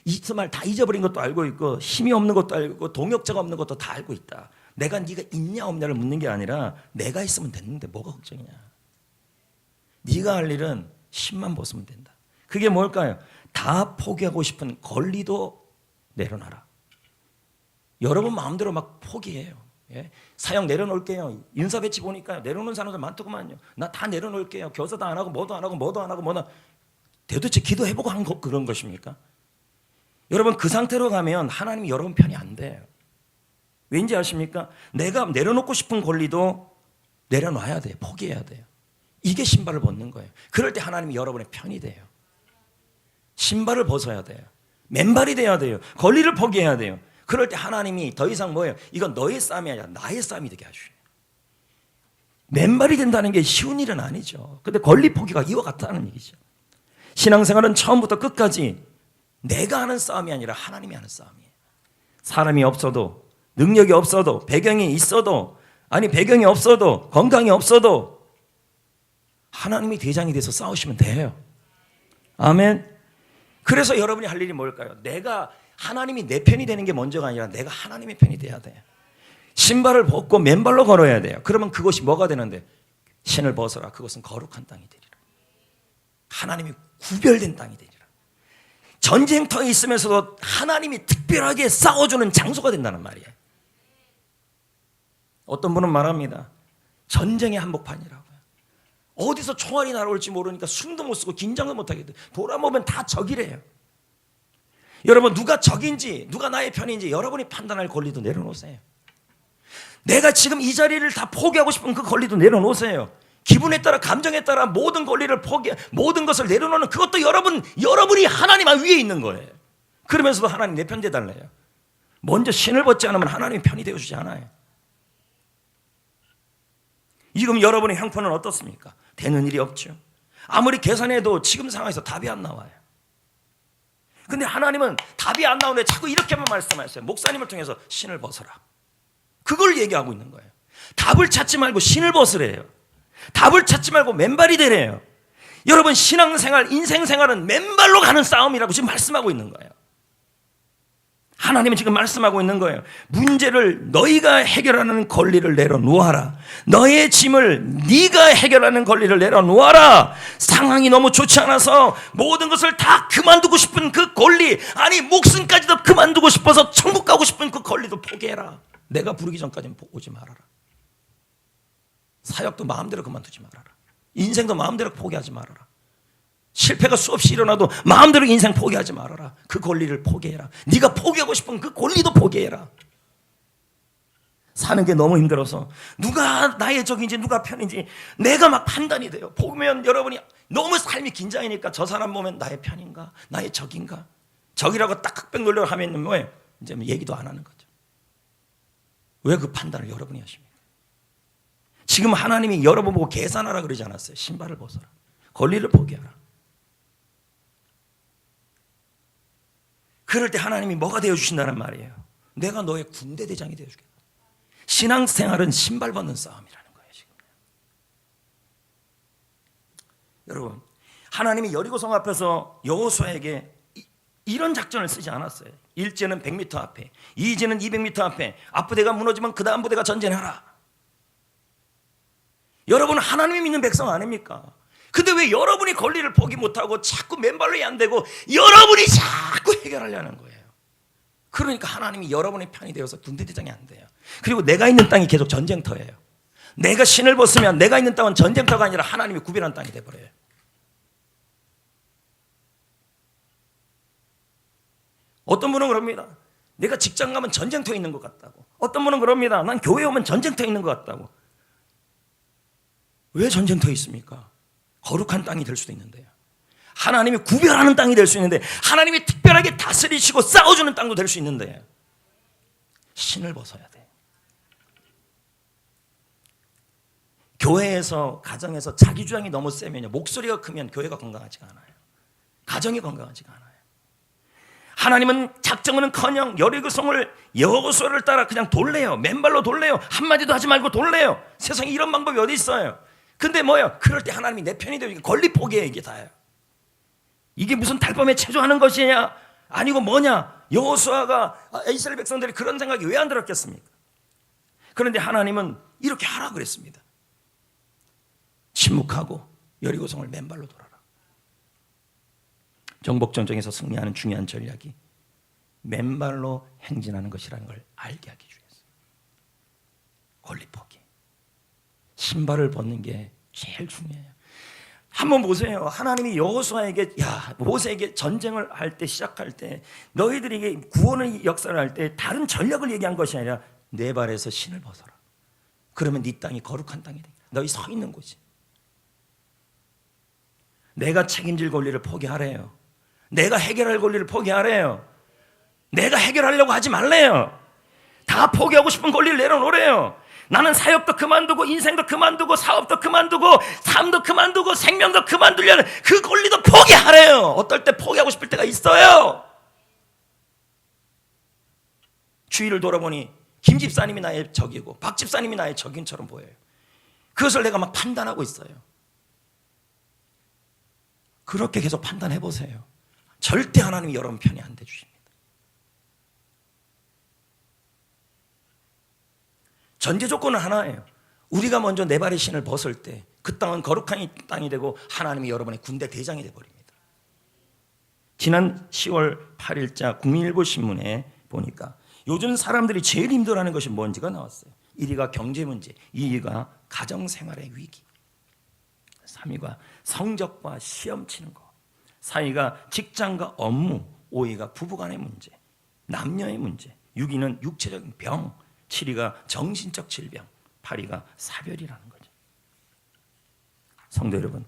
이스말 다 잊어버린 것도 알고 있고, 힘이 없는 것도 알고 있고, 동역자가 없는 것도 다 알고 있다. 내가 네가 있냐 없냐를 묻는 게 아니라 내가 있으면 됐는데 뭐가 걱정이냐. 네가 할 일은 신만 벗으면 된다. 그게 뭘까요? 다 포기하고 싶은 권리도 내려놔라. 여러분 마음대로 막 포기해요. 예? 사역 내려놓을게요. 인사 배치 보니까 내려놓는 사람들 많더구만요. 나 다 내려놓을게요. 교사도 안 하고 뭐도 안 하고 뭐도 안 하고 뭐다. 도대체 기도해보고 한 거 그런 것입니까? 여러분 그 상태로 가면 하나님이 여러분 편이 안 돼요. 왠지 아십니까? 내가 내려놓고 싶은 권리도 내려놔야 돼요. 포기해야 돼요. 이게 신발을 벗는 거예요. 그럴 때 하나님이 여러분의 편이 돼요. 신발을 벗어야 돼요. 맨발이 돼야 돼요. 권리를 포기해야 돼요. 그럴 때 하나님이 더 이상 뭐예요? 이건 너의 싸움이 아니라 나의 싸움이 되게 하셔요. 맨발이 된다는 게 쉬운 일은 아니죠. 근데 권리 포기가 이와 같다는 얘기죠. 신앙생활은 처음부터 끝까지 내가 하는 싸움이 아니라 하나님이 하는 싸움이에요. 사람이 없어도 능력이 없어도 배경이 있어도 아니 배경이 없어도 건강이 없어도 하나님이 대장이 돼서 싸우시면 돼요. 아멘. 그래서 여러분이 할 일이 뭘까요? 내가 하나님이 내 편이 되는 게 먼저가 아니라 내가 하나님의 편이 돼야 돼요. 신발을 벗고 맨발로 걸어야 돼요. 그러면 그것이 뭐가 되는데? 신을 벗어라. 그것은 거룩한 땅이 되리라. 하나님이 구별된 땅이 되리라. 전쟁터에 있으면서도 하나님이 특별하게 싸워주는 장소가 된다는 말이에요. 어떤 분은 말합니다. 전쟁의 한복판이라고요. 어디서 총알이 날아올지 모르니까 숨도 못 쓰고 긴장도 못 하게 돼. 돌아보면 다 적이래요. 여러분 누가 적인지 누가 나의 편인지 여러분이 판단할 권리도 내려놓으세요. 내가 지금 이 자리를 다 포기하고 싶은 그 권리도 내려놓으세요. 기분에 따라 감정에 따라 모든 권리를 모든 것을 내려놓는 그것도 여러분이 하나님 위에 있는 거예요. 그러면서도 하나님 내 편 돼달래요. 먼저 신을 벗지 않으면 하나님이 편이 되어주지 않아요. 지금 여러분의 형편은 어떻습니까? 되는 일이 없죠. 아무리 계산해도 지금 상황에서 답이 안 나와요. 근데 하나님은 답이 안 나오는데 자꾸 이렇게만 말씀하셨어요. 목사님을 통해서 신을 벗어라. 그걸 얘기하고 있는 거예요. 답을 찾지 말고 신을 벗으래요. 답을 찾지 말고 맨발이 되래요. 여러분 신앙생활, 인생생활은 맨발로 가는 싸움이라고 지금 말씀하고 있는 거예요. 하나님은 지금 말씀하고 있는 거예요. 문제를 너희가 해결하는 권리를 내려놓아라. 너의 짐을 네가 해결하는 권리를 내려놓아라. 상황이 너무 좋지 않아서 모든 것을 다 그만두고 싶은 그 권리, 아니 목숨까지도 그만두고 싶어서 천국 가고 싶은 그 권리도 포기해라. 내가 부르기 전까지는 오지 말아라. 사역도 마음대로 그만두지 말아라. 인생도 마음대로 포기하지 말아라. 실패가 수없이 일어나도 마음대로 인생 포기하지 말아라. 그 권리를 포기해라. 네가 포기하고 싶은 그 권리도 포기해라. 사는 게 너무 힘들어서 누가 나의 적인지 누가 편인지 내가 막 판단이 돼요. 보면 여러분이 너무 삶이 긴장이니까 저 사람 보면 나의 편인가 나의 적인가, 적이라고 딱 흑백 놀려 하면 뭐예요? 이제 얘기도 안 하는 거죠. 왜 그 판단을 여러분이 하십니까? 지금 하나님이 여러분 보고 계산하라 그러지 않았어요. 신발을 벗어라. 권리를 포기하라. 그럴 때 하나님이 뭐가 되어주신다는 말이에요? 내가 너의 군대 대장이 되어주겠다. 신앙생활은 신발 벗는 싸움이라는 거예요. 지금. 여러분 하나님이 여리고성 앞에서 여호수아에게 이런 작전을 쓰지 않았어요. 1제는 100m 앞에, 2제는 200m 앞에, 앞부대가 무너지면 그 다음 부대가 전진하라. 여러분은 하나님이 믿는 백성 아닙니까? 근데 왜 여러분이 권리를 포기 못하고 자꾸 맨발로 안 되고 여러분이 자꾸 해결하려는 거예요. 그러니까 하나님이 여러분의 편이 되어서 군대대장이 안 돼요. 그리고 내가 있는 땅이 계속 전쟁터예요. 내가 신을 벗으면 내가 있는 땅은 전쟁터가 아니라 하나님이 구별한 땅이 돼버려요. 어떤 분은 그럽니다. 내가 직장 가면 전쟁터에 있는 것 같다고. 어떤 분은 그럽니다. 난 교회 오면 전쟁터에 있는 것 같다고. 왜 전쟁터에 있습니까? 거룩한 땅이 될 수도 있는데요. 하나님이 구별하는 땅이 될 수 있는데, 하나님이 특별하게 다스리시고 싸워주는 땅도 될 수 있는데, 신을 벗어야 돼. 교회에서, 가정에서 자기 주장이 너무 세면요, 목소리가 크면 교회가 건강하지가 않아요. 가정이 건강하지가 않아요. 하나님은 작정은커녕 여리고성을 여호수아를 따라 그냥 돌래요. 맨발로 돌래요. 한마디도 하지 말고 돌래요. 세상에 이런 방법이 어디 있어요? 근데 뭐예요? 그럴 때 하나님이 내 편이 되고, 권리 포기해. 이게 다예요. 이게 무슨 달밤에 체조하는 것이냐? 아니고 뭐냐? 여호수아가, 이스라엘 백성들이 그런 생각이 왜 안 들었겠습니까? 그런데 하나님은 이렇게 하라 그랬습니다. 침묵하고 여리고성을 맨발로 돌아라. 정복전쟁에서 승리하는 중요한 전략이 맨발로 행진하는 것이라는 걸 알게 하기 위해서. 권리 포기. 신발을 벗는 게 제일 중요해요. 한번 보세요. 하나님이 여호수아에게, 모세에게 전쟁을 할 때, 시작할 때, 너희들에게 구원의 역사를 할 때 다른 전략을 얘기한 것이 아니라 내 발에서 신을 벗어라. 그러면 네 땅이 거룩한 땅이 돼. 너희 서 있는 곳이. 내가 책임질 권리를 포기하래요. 내가 해결할 권리를 포기하래요. 내가 해결하려고 하지 말래요. 다 포기하고 싶은 권리를 내려놓으래요. 나는 사역도 그만두고, 인생도 그만두고, 사업도 그만두고, 삶도 그만두고, 생명도 그만두려는 그 권리도 포기하래요. 어떨 때 포기하고 싶을 때가 있어요. 주위를 돌아보니 김 집사님이 나의 적이고 박 집사님이 나의 적인처럼 보여요. 그것을 내가 막 판단하고 있어요. 그렇게 계속 판단해 보세요. 절대 하나님이 여러분 편이 안 돼 주십니다. 전제 조건은 하나예요. 우리가 먼저 내 발의 신을 벗을 때 그 땅은 거룩한 땅이 되고 하나님이 여러분의 군대 대장이 되어버립니다. 지난 10월 8일자 국민일보 신문에 보니까 요즘 사람들이 제일 힘들어하는 것이 뭔지가 나왔어요. 1위가 경제 문제, 2위가 가정생활의 위기, 3위가 성적과 시험 치는 거, 4위가 직장과 업무, 5위가 부부간의 문제, 남녀의 문제, 6위는 육체적인 병, 7위가 정신적 질병, 8위가 사별이라는 거죠. 성도 여러분,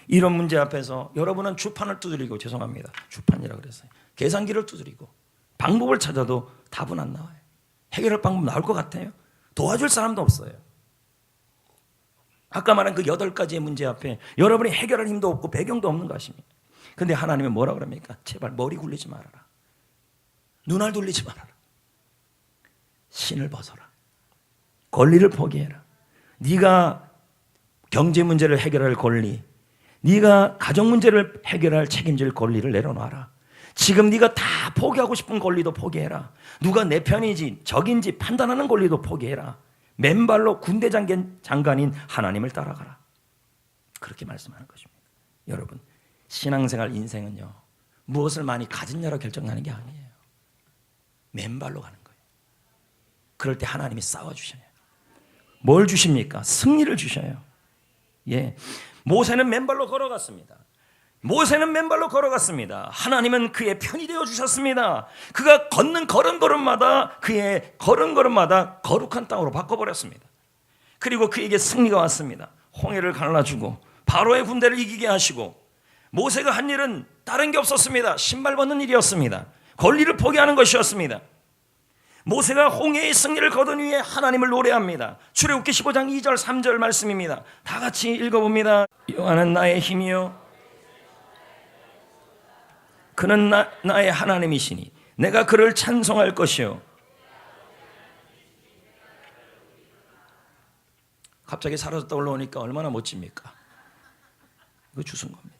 이런 문제 앞에서 여러분은 주판을 두드리고, 죄송합니다, 주판이라고 그랬어요. 계산기를 두드리고 방법을 찾아도 답은 안 나와요. 해결할 방법 나올 것 같아요? 도와줄 사람도 없어요. 아까 말한 그 8가지의 문제 앞에 여러분이 해결할 힘도 없고 배경도 없는 것입니다. 근데 하나님은 뭐라 그럽니까? 제발 머리 굴리지 말아라. 눈알 돌리지 말아라. 신을 벗어라. 권리를 포기해라. 네가 경제 문제를 해결할 권리, 네가 가정 문제를 해결할 책임질 권리를 내려놔라. 지금 네가 다 포기하고 싶은 권리도 포기해라. 누가 내 편인지 적인지 판단하는 권리도 포기해라. 맨발로 군대 장관인 하나님을 따라가라. 그렇게 말씀하는 것입니다. 여러분, 신앙생활 인생은요, 무엇을 많이 가졌냐로 결정나는 게 아니에요. 맨발로 가는 거예요. 그럴 때 하나님이 싸워주셔요. 뭘 주십니까? 승리를 주셔요. 예, 모세는 맨발로 걸어갔습니다. 모세는 맨발로 걸어갔습니다. 하나님은 그의 편이 되어 주셨습니다. 그가 걷는 걸음걸음마다, 그의 걸음걸음마다 거룩한 땅으로 바꿔버렸습니다. 그리고 그에게 승리가 왔습니다. 홍해를 갈라주고 바로의 군대를 이기게 하시고, 모세가 한 일은 다른 게 없었습니다. 신발 벗는 일이었습니다. 권리를 포기하는 것이었습니다. 모세가 홍해의 승리를 거둔 후에 하나님을 노래합니다. 출애굽기 15장 2절 3절 말씀입니다. 다 같이 읽어봅니다. 여호와는 나의 힘이요 그는 나의 하나님이시니 내가 그를 찬송할 것이요. 갑자기 사라졌다 올라오니까 얼마나 멋집니까? 이거 주신 겁니다.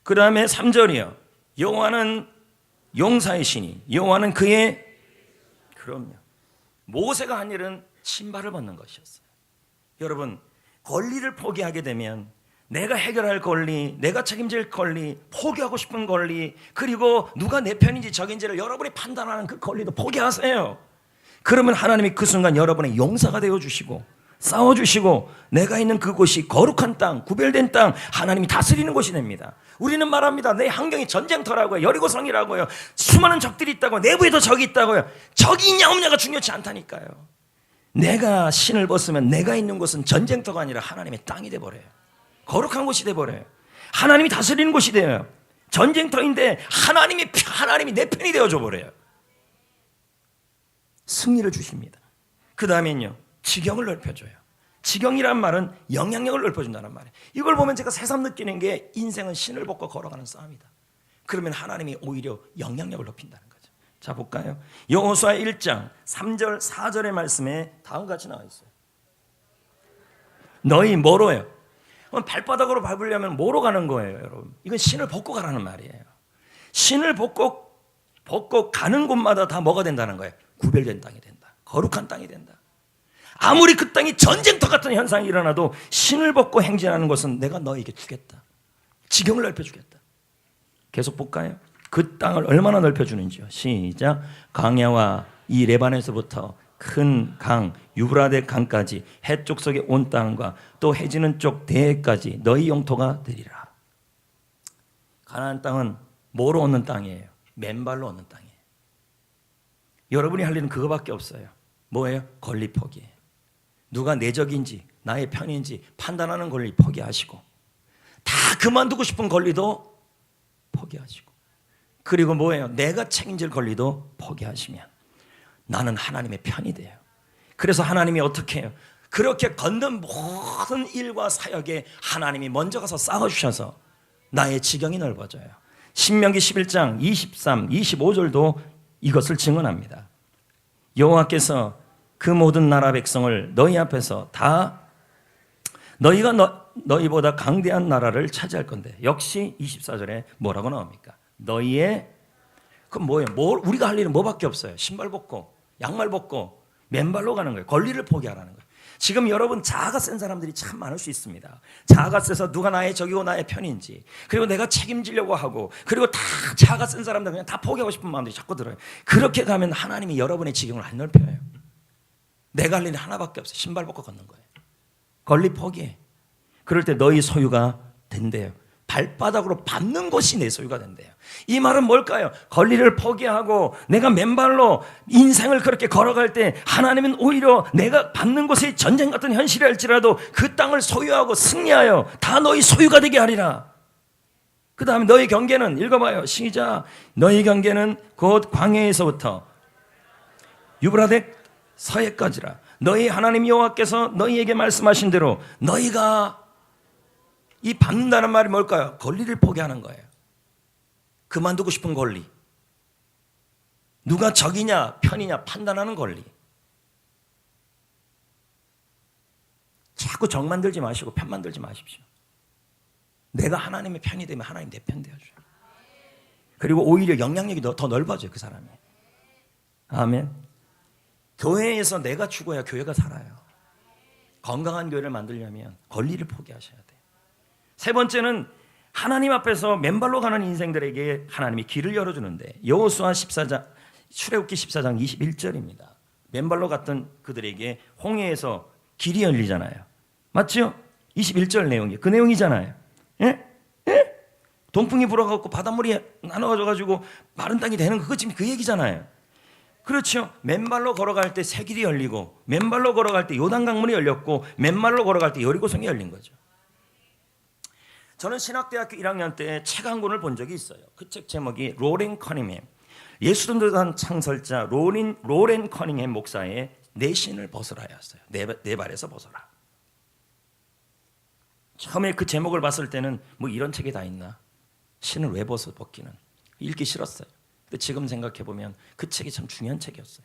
그 다음에 3절이요. 여호와는 용사이시니 여호와는 그의, 그럼요, 모세가 한 일은 신발을 벗는 것이었어요. 여러분, 권리를 포기하게 되면 내가 해결할 권리, 내가 책임질 권리, 포기하고 싶은 권리, 그리고 누가 내 편인지 적인지를 여러분이 판단하는 그 권리도 포기하세요. 그러면 하나님이 그 순간 여러분의 용사가 되어주시고 싸워주시고 내가 있는 그곳이 거룩한 땅, 구별된 땅, 하나님이 다스리는 곳이 됩니다. 우리는 말합니다. 내 환경이 전쟁터라고요. 여리고성이라고요. 수많은 적들이 있다고요. 내부에도 적이 있다고요. 적이 있냐 없냐가 중요치 않다니까요. 내가 신을 벗으면 내가 있는 곳은 전쟁터가 아니라 하나님의 땅이 돼버려요. 거룩한 곳이 돼버려요. 하나님이 다스리는 곳이 돼요. 전쟁터인데 하나님이 내 편이 되어줘 버려요. 승리를 주십니다. 그 다음엔요, 지경을 넓혀줘요. 지경이란 말은 영향력을 넓혀준다는 말이에요. 이걸 보면 제가 새삼 느끼는 게 인생은 신을 벗고 걸어가는 싸움이다. 그러면 하나님이 오히려 영향력을 높인다는 거죠. 자, 볼까요? 여호수아 1장 3절 4절의 말씀에 다음과 같이 나와 있어요. 너희 뭐로 해요? 발바닥으로 밟으려면 뭐로 가는 거예요, 여러분? 이건 신을 벗고 가라는 말이에요. 신을 벗고 가는 곳마다 다 뭐가 된다는 거예요? 구별된 땅이 된다. 거룩한 땅이 된다. 아무리 그 땅이 전쟁터 같은 현상이 일어나도 신을 벗고 행진하는 것은 내가 너에게 주겠다. 지경을 넓혀주겠다. 계속 볼까요? 그 땅을 얼마나 넓혀주는지요. 시작. 강야와 이 레반에서부터 큰 강 유브라데 강까지 해쪽 속의 온 땅과 또 해지는 쪽 대해까지 너희 영토가 되리라. 가나안 땅은 뭐로 얻는 땅이에요? 맨발로 얻는 땅이에요. 여러분이 할 일은 그거밖에 없어요. 뭐예요? 권리 포기예요. 누가 내 적인지 나의 편인지 판단하는 권리 포기하시고, 다 그만두고 싶은 권리도 포기하시고, 그리고 뭐예요? 내가 책임질 권리도 포기하시면 나는 하나님의 편이 돼요. 그래서 하나님이 어떻게 해요? 그렇게 걷는 모든 일과 사역에 하나님이 먼저 가서 싸워주셔서 나의 지경이 넓어져요. 신명기 11장 23, 25절도 이것을 증언합니다. 여호와께서 그 모든 나라 백성을 너희 앞에서 다 너희가 너희보다 강대한 나라를 차지할 건데, 역시 24절에 뭐라고 나옵니까? 너희의, 그럼 뭐예요? 우리가 할 일은 뭐밖에 없어요? 신발 벗고 양말 벗고 맨발로 가는 거예요. 권리를 포기하라는 거예요. 지금 여러분 자아가 센 사람들이 참 많을 수 있습니다. 자아가 세서 누가 나의 적이고 나의 편인지, 그리고 내가 책임지려고 하고, 그리고 다 자아가 센 사람들 그냥 다 포기하고 싶은 마음들이 자꾸 들어요. 그렇게 가면 하나님이 여러분의 지경을 안 넓혀요. 내가 할 일은 하나밖에 없어요. 신발 벗고 걷는 거예요. 권리 포기해. 그럴 때 너희 소유가 된대요. 발바닥으로 밟는 것이 내 소유가 된대요. 이 말은 뭘까요? 권리를 포기하고 내가 맨발로 인생을 그렇게 걸어갈 때 하나님은 오히려 내가 밟는 곳이 전쟁 같은 현실이 할지라도 그 땅을 소유하고 승리하여 다 너희 소유가 되게 하리라. 그 다음에 너희 경계는, 읽어봐요. 시작. 너희 경계는 곧 광야에서부터 유브라데 서해까지라. 너희 하나님 여호와께서 너희에게 말씀하신 대로 너희가, 이 밟는다는 말이 뭘까요? 권리를 포기하는 거예요. 그만두고 싶은 권리, 누가 적이냐 편이냐 판단하는 권리. 자꾸 적 만들지 마시고 편 만들지 마십시오. 내가 하나님의 편이 되면 하나님 내 편 되어줘요. 그리고 오히려 영향력이 더 넓어져요, 그 사람이. 아멘. 교회에서 내가 죽어야 교회가 살아요. 건강한 교회를 만들려면 권리를 포기하셔야 돼요. 세 번째는 하나님 앞에서 맨발로 가는 인생들에게 하나님이 길을 열어주는데, 여호수아 14장, 출애굽기 14장 21절입니다. 맨발로 갔던 그들에게 홍해에서 길이 열리잖아요. 맞죠? 21절 내용이 그 내용이잖아요. 예? 예? 동풍이 불어갖고 바닷물이 나눠가지고 마른 땅이 되는 그거 지금 그 얘기잖아요. 그렇죠. 맨발로 걸어갈 때 새 길이 열리고, 맨발로 걸어갈 때 요단강물이 열렸고, 맨발로 걸어갈 때 여리고성이 열린 거죠. 저는 신학대학교 1학년 때 책 한 권을 본 적이 있어요. 그 책 제목이 로렌 커닝햄, 예수론도단 창설자 로렌 커닝햄 목사의 내 신을 벗어라였어요. 내 발에서 벗어라. 처음에 그 제목을 봤을 때는 뭐 이런 책이 다 있나? 신을 왜 벗기는? 읽기 싫었어요. 근데 지금 생각해보면 그 책이 참 중요한 책이었어요.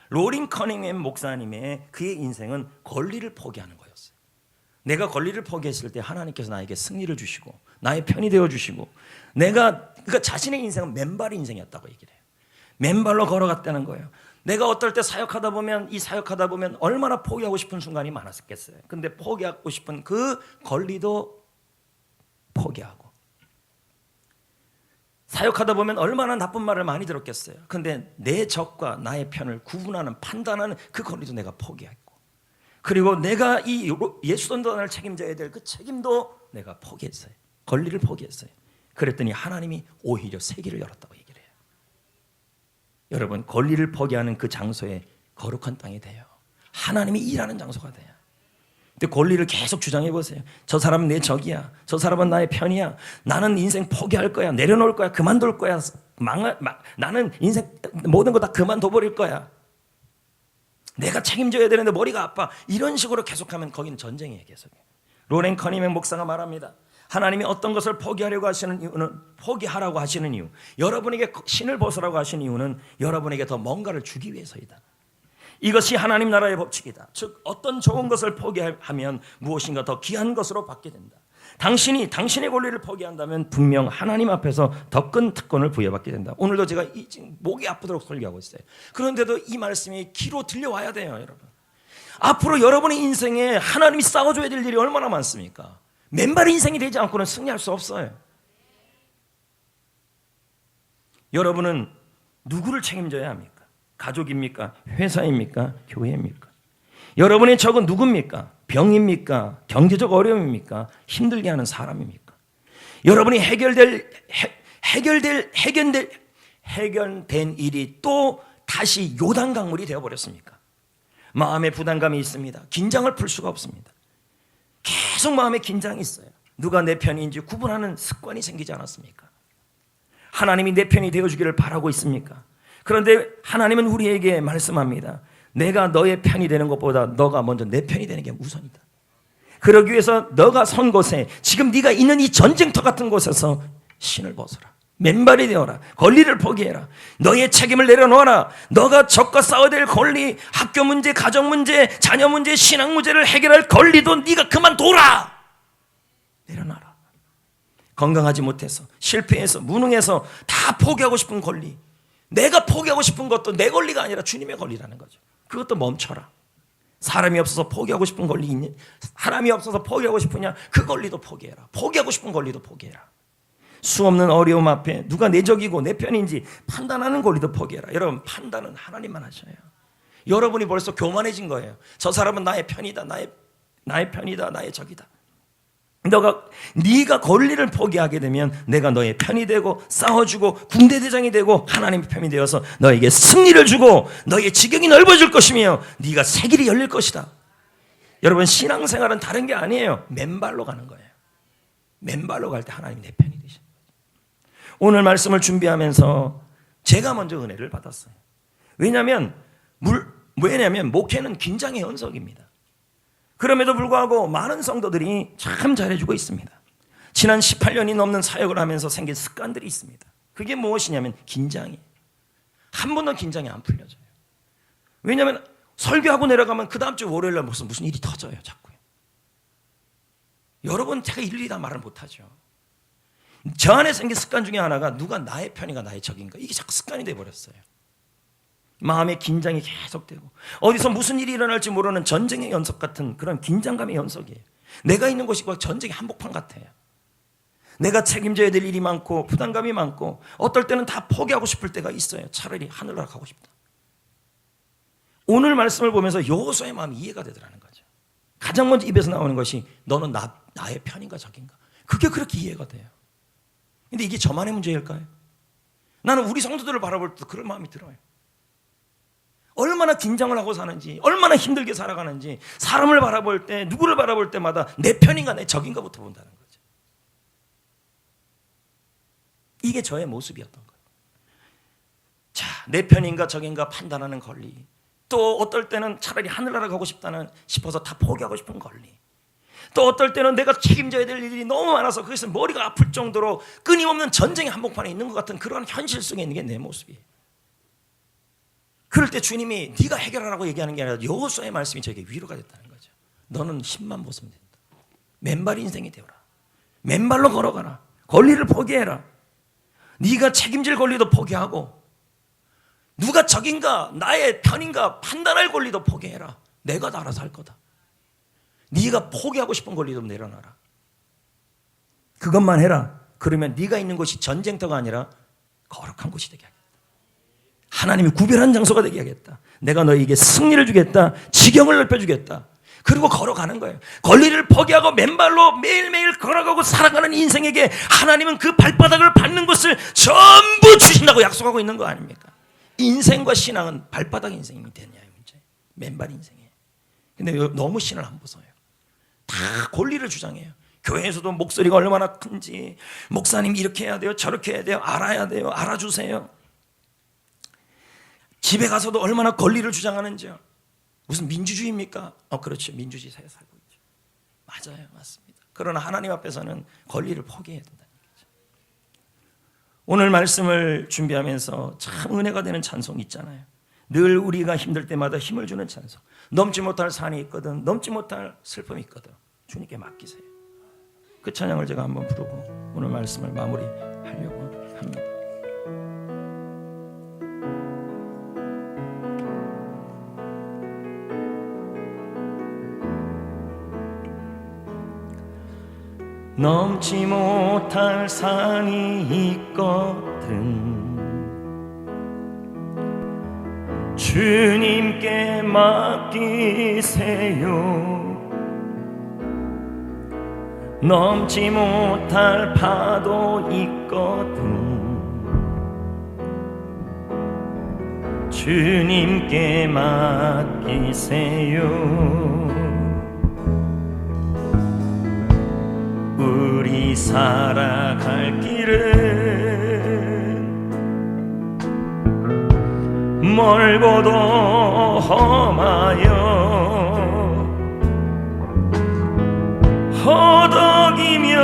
로렌 커닝햄 목사님의 그의 인생은 권리를 포기하는 거였어요. 내가 권리를 포기했을 때 하나님께서 나에게 승리를 주시고 나의 편이 되어주시고, 그러니까 자신의 인생은 맨발 인생이었다고 얘기를 해요. 맨발로 걸어갔다는 거예요. 내가 어떨 때 사역하다 보면 얼마나 포기하고 싶은 순간이 많았겠어요. 근데 포기하고 싶은 그 권리도 포기하고, 사역하다 보면 얼마나 나쁜 말을 많이 들었겠어요. 근데 내 적과 나의 편을 구분하는, 판단하는 그 권리도 내가 포기했고, 그리고 내가 이 예수전도단을 책임져야 될 그 책임도 내가 포기했어요. 권리를 포기했어요. 그랬더니 하나님이 오히려 세기를 열었다고 얘기를 해요. 여러분, 권리를 포기하는 그 장소에 거룩한 땅이 돼요. 하나님이 일하는 장소가 돼요. 근데 권리를 계속 주장해 보세요. 저 사람은 내 적이야. 저 사람은 나의 편이야. 나는 인생 포기할 거야. 내려놓을 거야. 그만둘 거야. 나는 인생 모든 거 다 그만둬 버릴 거야. 내가 책임져야 되는데 머리가 아파. 이런 식으로 계속하면 거기는 전쟁이에요. 계속. 로렌 커니맨 목사가 말합니다. 하나님이 어떤 것을 포기하라고 하시는 이유, 여러분에게 신을 벗으라고 하시는 이유는 여러분에게 더 뭔가를 주기 위해서이다. 이것이 하나님 나라의 법칙이다. 즉 어떤 좋은 것을 포기하면 무엇인가 더 귀한 것으로 받게 된다. 당신이 당신의 권리를 포기한다면 분명 하나님 앞에서 더 큰 특권을 부여받게 된다. 오늘도 제가 지금 목이 아프도록 설교하고 있어요. 그런데도 이 말씀이 귀로 들려와야 돼요. 여러분, 앞으로 여러분의 인생에 하나님이 싸워줘야 될 일이 얼마나 많습니까? 맨발 인생이 되지 않고는 승리할 수 없어요. 여러분은 누구를 책임져야 합니까? 가족입니까? 회사입니까? 교회입니까? 여러분의 적은 누굽니까? 병입니까? 경제적 어려움입니까? 힘들게 하는 사람입니까? 여러분이 해결된 일이 또 다시 요단 강물이 되어버렸습니까? 마음에 부담감이 있습니다. 긴장을 풀 수가 없습니다. 계속 마음에 긴장이 있어요. 누가 내 편인지 구분하는 습관이 생기지 않았습니까? 하나님이 내 편이 되어주기를 바라고 있습니까? 그런데 하나님은 우리에게 말씀합니다. 내가 너의 편이 되는 것보다 너가 먼저 내 편이 되는 게 우선이다. 그러기 위해서 너가 선 곳에, 지금 네가 있는 이 전쟁터 같은 곳에서 신을 벗어라. 맨발이 되어라. 권리를 포기해라. 너의 책임을 내려놓아라. 너가 적과 싸워야 될 권리, 학교 문제, 가정 문제, 자녀 문제, 신앙 문제를 해결할 권리도 네가 그만둬라. 내려놔라. 건강하지 못해서, 실패해서, 무능해서 다 포기하고 싶은 권리, 내가 포기하고 싶은 것도 내 권리가 아니라 주님의 권리라는 거죠. 그것도 멈춰라. 사람이 없어서 포기하고 싶은 권리 있니? 사람이 없어서 포기하고 싶으냐? 그 권리도 포기해라. 포기하고 싶은 권리도 포기해라. 수없는 어려움 앞에 누가 내 적이고 내 편인지 판단하는 권리도 포기해라. 여러분, 판단은 하나님만 하셔요. 여러분이 벌써 교만해진 거예요. 저 사람은 나의 편이다. 나의 편이다. 나의 적이다. 네가 권리를 포기하게 되면 내가 너의 편이 되고 싸워주고 군대 대장이 되고 하나님의 편이 되어서 너에게 승리를 주고 너의 지경이 넓어질 것이며 네가 새 길이 열릴 것이다. 여러분, 신앙생활은 다른 게 아니에요. 맨발로 가는 거예요. 맨발로 갈 때 하나님이 내 편이 되십니다. 오늘 말씀을 준비하면서 제가 먼저 은혜를 받았어요. 왜냐하면 목회는 긴장의 연속입니다. 그럼에도 불구하고 많은 성도들이 참 잘해주고 있습니다. 지난 18년이 넘는 사역을 하면서 생긴 습관들이 있습니다. 그게 무엇이냐면 긴장이에요. 한 번도 긴장이 안 풀려져요. 왜냐하면 설교하고 내려가면 그 다음 주 월요일 날 무슨 일이 터져요. 자꾸. 여러분, 제가 일일이 다 말을 못하죠. 저 안에 생긴 습관 중에 하나가 누가 나의 편인가 나의 적인가, 이게 자꾸 습관이 돼버렸어요. 마음의 긴장이 계속되고 어디서 무슨 일이 일어날지 모르는 전쟁의 연속 같은 그런 긴장감의 연속이에요. 내가 있는 곳이 전쟁의 한복판 같아요. 내가 책임져야 될 일이 많고 부담감이 많고 어떨 때는 다 포기하고 싶을 때가 있어요. 차라리 하늘나라 가고 싶다. 오늘 말씀을 보면서 여호수아의 마음이 이해가 되더라는 거죠. 가장 먼저 입에서 나오는 것이 너는 나의 편인가 적인가, 그게 그렇게 이해가 돼요. 근데 이게 저만의 문제일까요? 나는 우리 성도들을 바라볼 때도 그런 마음이 들어요. 얼마나 긴장을 하고 사는지, 얼마나 힘들게 살아가는지, 사람을 바라볼 때, 누구를 바라볼 때마다 내 편인가 내 적인가부터 본다는 거죠. 이게 저의 모습이었던 거예요. 자, 내 편인가 적인가 판단하는 권리, 또 어떨 때는 차라리 하늘나라 가고 싶어서 다 포기하고 싶은 권리, 또 어떨 때는 내가 책임져야 될 일이 너무 많아서 그것은 머리가 아플 정도로 끊임없는 전쟁의 한복판에 있는 것 같은 그러한 현실 속에 있는 게 내 모습이에요. 그럴 때 주님이 네가 해결하라고 얘기하는 게 아니라 여호수아의 말씀이 저에게 위로가 됐다는 거죠. 너는 힘만 벗으면 된다. 맨발 인생이 되어라. 맨발로 걸어가라. 권리를 포기해라. 네가 책임질 권리도 포기하고 누가 적인가 나의 편인가 판단할 권리도 포기해라. 내가 다 알아서 할 거다. 네가 포기하고 싶은 권리도 내려놔라. 그것만 해라. 그러면 네가 있는 곳이 전쟁터가 아니라 거룩한 곳이 되게 하겠다. 하나님이 구별한 장소가 되게 하겠다. 내가 너에게 승리를 주겠다. 지경을 넓혀주겠다. 그리고 걸어가는 거예요. 권리를 포기하고 맨발로 매일매일 걸어가고 살아가는 인생에게 하나님은 그 발바닥을 밟는 것을 전부 주신다고 약속하고 있는 거 아닙니까? 인생과 신앙은 발바닥 인생이 되느냐의 문제, 맨발 인생이에요. 근데 너무 신을 안 보세요. 다 권리를 주장해요. 교회에서도 목소리가 얼마나 큰지, 목사님 이렇게 해야 돼요, 저렇게 해야 돼요, 알아야 돼요, 알아주세요. 집에 가서도 얼마나 권리를 주장하는지요. 무슨 민주주의입니까? 그렇죠, 민주주의 사회에 살고 있죠. 맞아요, 맞습니다. 그러나 하나님 앞에서는 권리를 포기해야 된다는 거죠. 오늘 말씀을 준비하면서 참 은혜가 되는 찬송이 있잖아요. 늘 우리가 힘들 때마다 힘을 주는 찬송. 넘지 못할 산이 있거든, 넘지 못할 슬픔이 있거든, 주님께 맡기세요. 그 찬양을 제가 한번 부르고 오늘 말씀을 마무리하려고 합니다. 넘지 못할 산이 있거든 주님께 맡기세요. 넘지 못할 파도 있거든 주님께 맡기세요. 우리 살아갈 길은 멀고도 험하여 허덕이며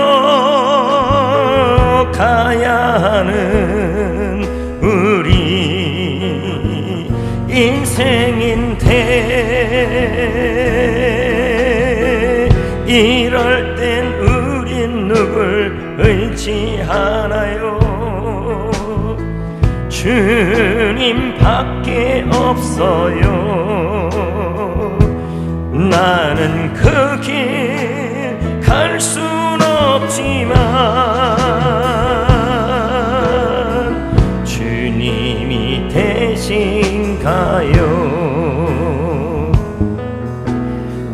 가야 하는 우리 인생인데 이럴 땐 우린 누굴 의지하나요? 주님밖에 없어요. 나는 그 길 갈 순 없지만 주님이 대신 가요.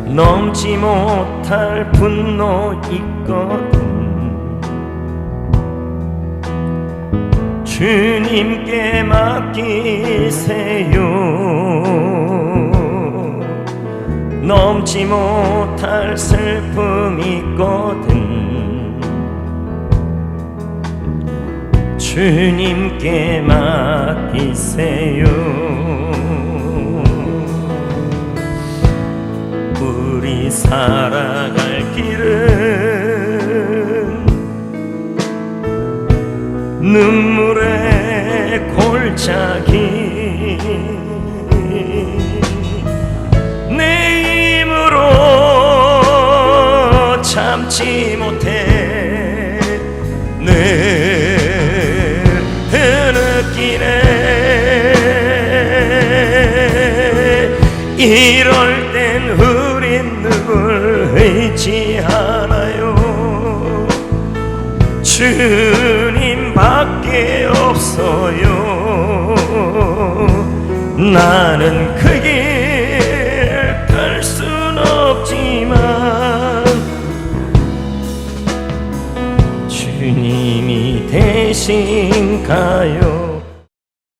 넘지 못할 분노 있거든 주님께 맡기세요. 넘지 못할 슬픔 있거든 주님께 맡기세요. 우리 살아갈 길은 눈물의 골짜기 참지 못해 늘 느끼네. 이럴 땐 우린 누굴 의지하나요? 주님밖에 없어요. 나는 그 길 갈 순 없지만 주님이 대신 가요.